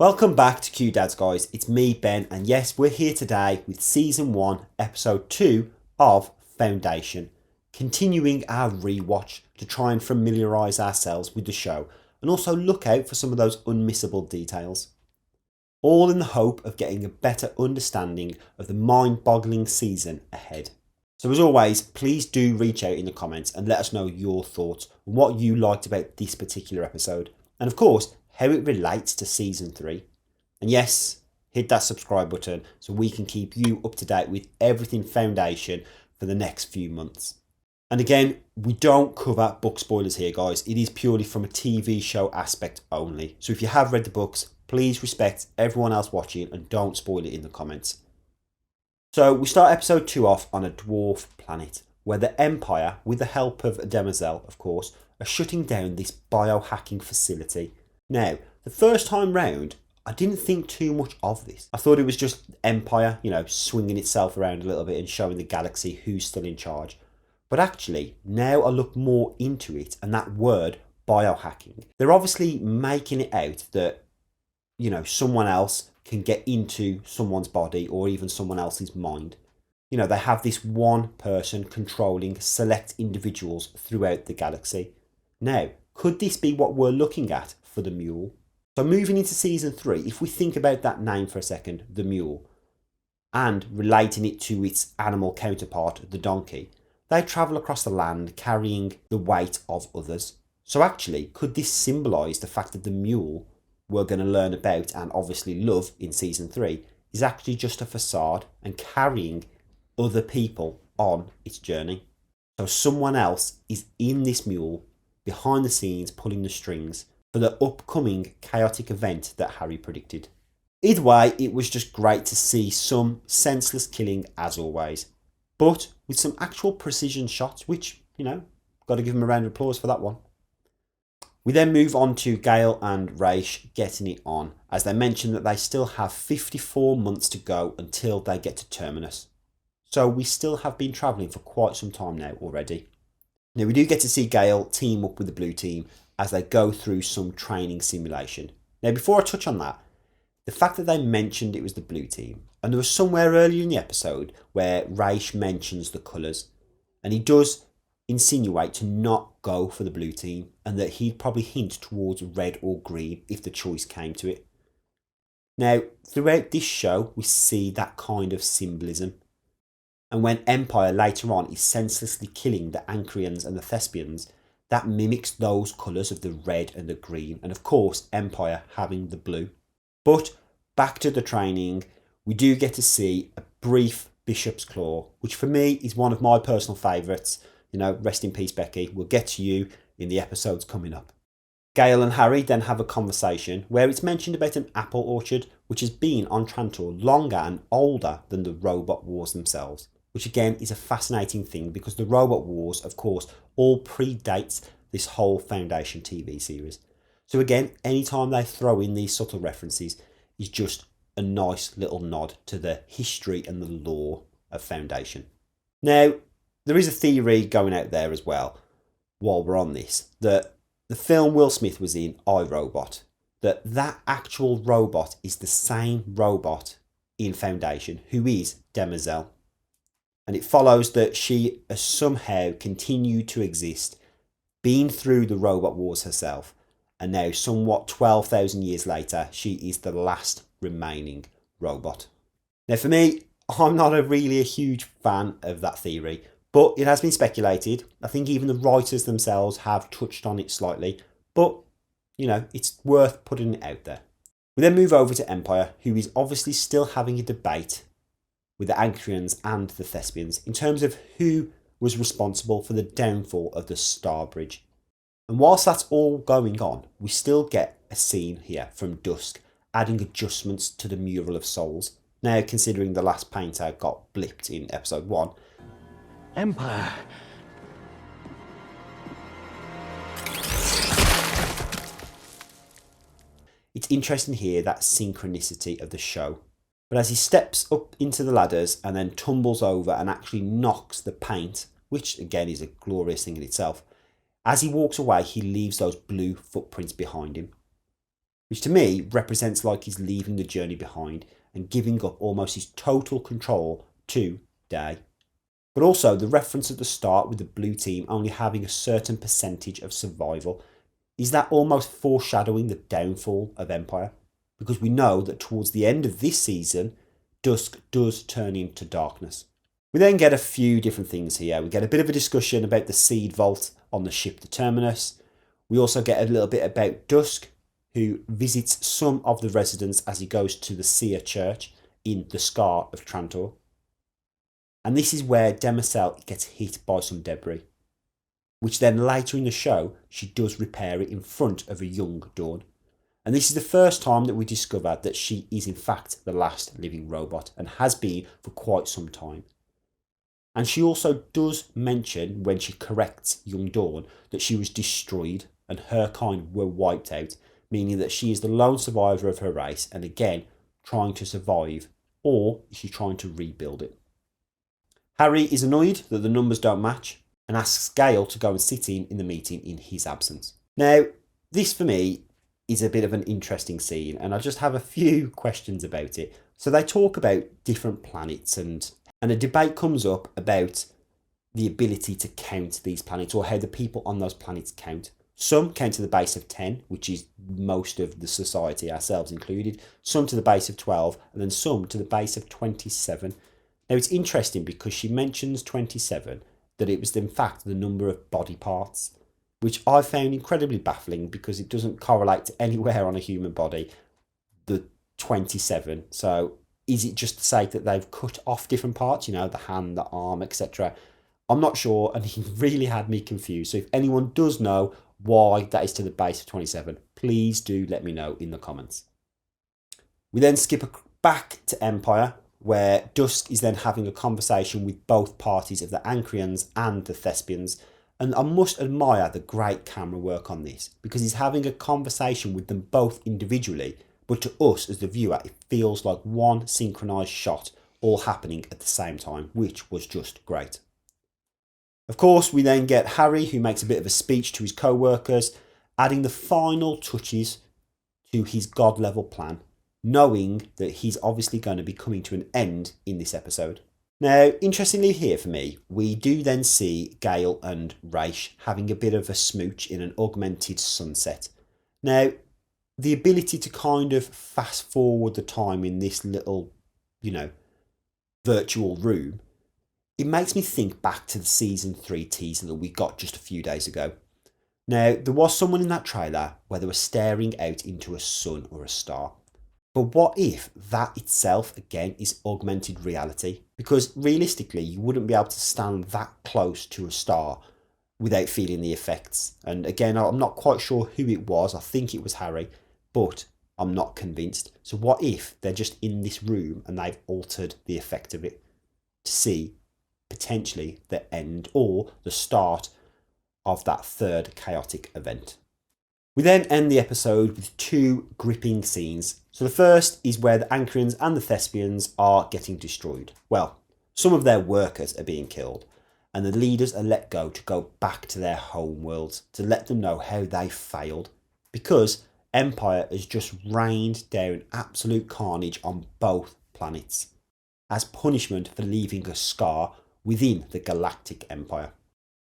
Welcome back to Q Dads, guys. It's me, Ben, and yes, we're here today with Season 1, Episode 2 of Foundation, continuing our rewatch to try and familiarise ourselves with the show and also look out for some of those unmissable details. All in the hope of getting a better understanding of the mind-boggling season ahead. So as always, please do reach out in the comments and let us know your thoughts on what you liked about this particular episode. And of course, how it relates to Season 3. And yes, hit that subscribe button so we can keep you up to date with everything Foundation for the next few months. And again, we don't cover book spoilers here, guys. It is purely from a TV show aspect only. So if you have read the books, please respect everyone else watching and don't spoil it in the comments. So we start episode 2 off on a dwarf planet where the Empire, with the help of Demerzel, of course, are shutting down this biohacking facility. Now, the first time round, I didn't think too much of this. I thought it was just Empire, swinging itself around a little bit and showing the galaxy who's still in charge. But actually, now I look more into it and that word, biohacking, they're obviously making it out that, someone else can get into someone's body or even someone else's mind. They have this one person controlling select individuals throughout the galaxy. Now, could this be what we're looking at for the mule? So moving into season 3, if we think about that name for a second, the mule, and relating it to its animal counterpart, the donkey, they travel across the land carrying the weight of others. So actually, could this symbolise the fact that the mule we're going to learn about and obviously love in season 3 is actually just a facade and carrying other people on its journey? So someone else is in this mule, behind the scenes, pulling the strings for the upcoming chaotic event that Harry predicted. Either way, it was just great to see some senseless killing as always, but with some actual precision shots, which, got to give them a round of applause for that one. We then move on to Gale and Raish getting it on, as they mention that they still have 54 months to go until they get to Terminus. So we still have been travelling for quite some time now already. Now we do get to see Gale team up with the blue team as they go through some training simulation. Now before I touch on that, the fact that they mentioned it was the blue team, and there was somewhere earlier in the episode where Raish mentions the colours, and he does insinuate to not go for the blue team and that he'd probably hint towards red or green if the choice came to it. Now, throughout this show, we see that kind of symbolism. And when Empire later on is senselessly killing the Ancrians and the Thespians, that mimics those colours of the red and the green, and of course Empire having the blue. But back to the training, we do get to see a brief Bishop's Claw, which for me is one of my personal favourites. Rest in peace, Becky. We'll get to you in the episodes coming up. Gale and Harry then have a conversation where it's mentioned about an apple orchard which has been on Trantor longer and older than the robot wars themselves, which again is a fascinating thing because the robot wars, of course, all predates this whole Foundation TV series. So again, anytime they throw in these subtle references is just a nice little nod to the history and the lore of Foundation. Now, there is a theory going out there as well, while we're on this, that the film Will Smith was in, iRobot, that actual robot is the same robot in Foundation, who is Demerzel. And it follows that she has somehow continued to exist, been through the robot wars herself, and now somewhat 12,000 years later, she is the last remaining robot. Now for me, I'm not really a huge fan of that theory, but it has been speculated. I think even the writers themselves have touched on it slightly, but, it's worth putting it out there. We then move over to Empire, who is obviously still having a debate with the Ancrians and the Thespians in terms of who was responsible for the downfall of the Star Bridge. And whilst that's all going on, we still get a scene here from Dusk, adding adjustments to the Mural of Souls. Now, considering the last painter got blipped in episode 1, Empire. it's interesting here that synchronicity of the show. But as he steps up into the ladders and then tumbles over and actually knocks the paint, which again is a glorious thing in itself, as he walks away, he leaves those blue footprints behind him. which to me represents like he's leaving the journey behind and giving up almost his total control to Day. But also the reference at the start with the blue team only having a certain percentage of survival, is that almost foreshadowing the downfall of Empire? Because we know that towards the end of this season, dusk does turn into darkness. We then get a few different things here. We get a bit of a discussion about the seed vault on the ship the Terminus. We also get a little bit about Dusk, who visits some of the residents as he goes to the Seer Church in the Scar of Trantor. And this is where Demerzel gets hit by some debris, which then later in the show, she does repair it in front of a young Dawn. And this is the first time that we discover that she is in fact the last living robot and has been for quite some time. And she also does mention when she corrects young Dawn that she was destroyed and her kind were wiped out, meaning that she is the lone survivor of her race and again trying to survive, or is she trying to rebuild it? Harry is annoyed that the numbers don't match and asks Gale to go and sit in the meeting in his absence. Now, this for me is a bit of an interesting scene and I just have a few questions about it. So they talk about different planets and a debate comes up about the ability to count these planets or how the people on those planets count. Some count to the base of 10, which is most of the society, ourselves included, some to the base of 12, and then some to the base of 27. Now it's interesting because she mentions 27, that it was in fact the number of body parts, which I found incredibly baffling because it doesn't correlate to anywhere on a human body, the 27. So is it just to say that they've cut off different parts, you know, the hand, the arm, etc.? I'm not sure, and he really had me confused. So if anyone does know why that is to the base of 27, please do let me know in the comments. We then skip back to Empire, where Dusk is then having a conversation with both parties of the Ancrians and the Thespians, and I must admire the great camera work on this, because he's having a conversation with them both individually, but to us as the viewer it feels like one synchronised shot all happening at the same time, which was just great. Of course, we then get Harry, who makes a bit of a speech to his co-workers, adding the final touches to his god-level plan, knowing that he's obviously going to be coming to an end in this episode. Now, interestingly here for me, we do then see Gale and Raish having a bit of a smooch in an augmented sunset. Now, the ability to kind of fast forward the time in this little, virtual room, it makes me think back to the season 3 teaser that we got just a few days ago. Now, there was someone in that trailer where they were staring out into a sun or a star. But what if that itself, again, is augmented reality? Because realistically, you wouldn't be able to stand that close to a star without feeling the effects. And again, I'm not quite sure who it was. I think it was Harry, but I'm not convinced. So what if they're just in this room and they've altered the effect of it to see potentially the end or the start of that third chaotic event? We then end the episode with two gripping scenes. So the first is where the Ancrians and the Thespians are getting destroyed. Well, some of their workers are being killed, and the leaders are let go to go back to their home worlds to let them know how they failed, because Empire has just rained down absolute carnage on both planets as punishment for leaving a scar within the Galactic Empire.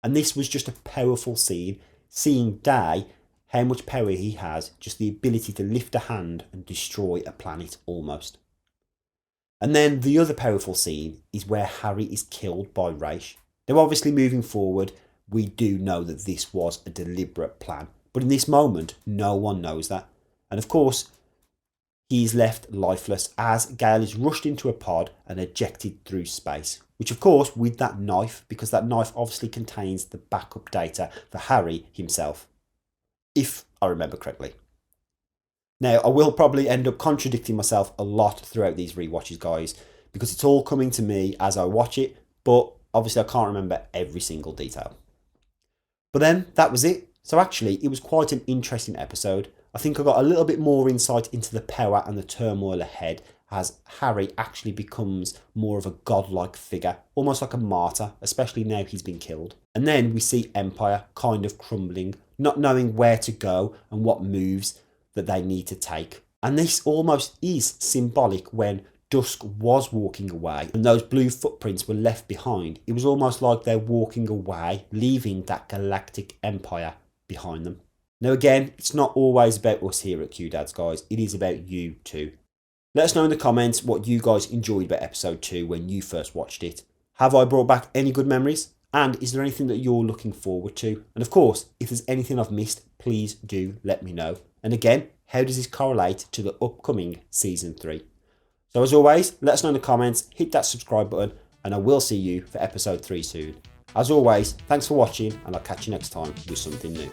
And this was just a powerful scene, seeing Day, how much power he has, just the ability to lift a hand and destroy a planet almost. And then the other powerful scene is where Harry is killed by Raish. Now obviously moving forward, we do know that this was a deliberate plan, but in this moment, no one knows that. And of course, he is left lifeless as Gale is rushed into a pod and ejected through space. Which of course, with that knife, because that knife obviously contains the backup data for Harry himself, if I remember correctly. Now, I will probably end up contradicting myself a lot throughout these rewatches, guys, because it's all coming to me as I watch it, but obviously I can't remember every single detail. But then, that was it. So actually, it was quite an interesting episode. I think I got a little bit more insight into the power and the turmoil ahead as Harry actually becomes more of a godlike figure, almost like a martyr, especially now he's been killed. And then we see Empire kind of crumbling, not knowing where to go and what moves, that they need to take. And this almost is symbolic when Dusk was walking away and those blue footprints were left behind. It was almost like they're walking away, leaving that galactic empire behind them. Now again, it's not always about us here at Q-Dads, guys. It is about you too. Let us know in the comments what you guys enjoyed about episode 2 when you first watched it. Have I brought back any good memories? And is there anything that you're looking forward to? And of course, if there's anything I've missed, please do let me know. And again, how does this correlate to the upcoming season 3? So as always, let us know in the comments, hit that subscribe button, and I will see you for episode 3 soon. As always, thanks for watching, and I'll catch you next time with something new.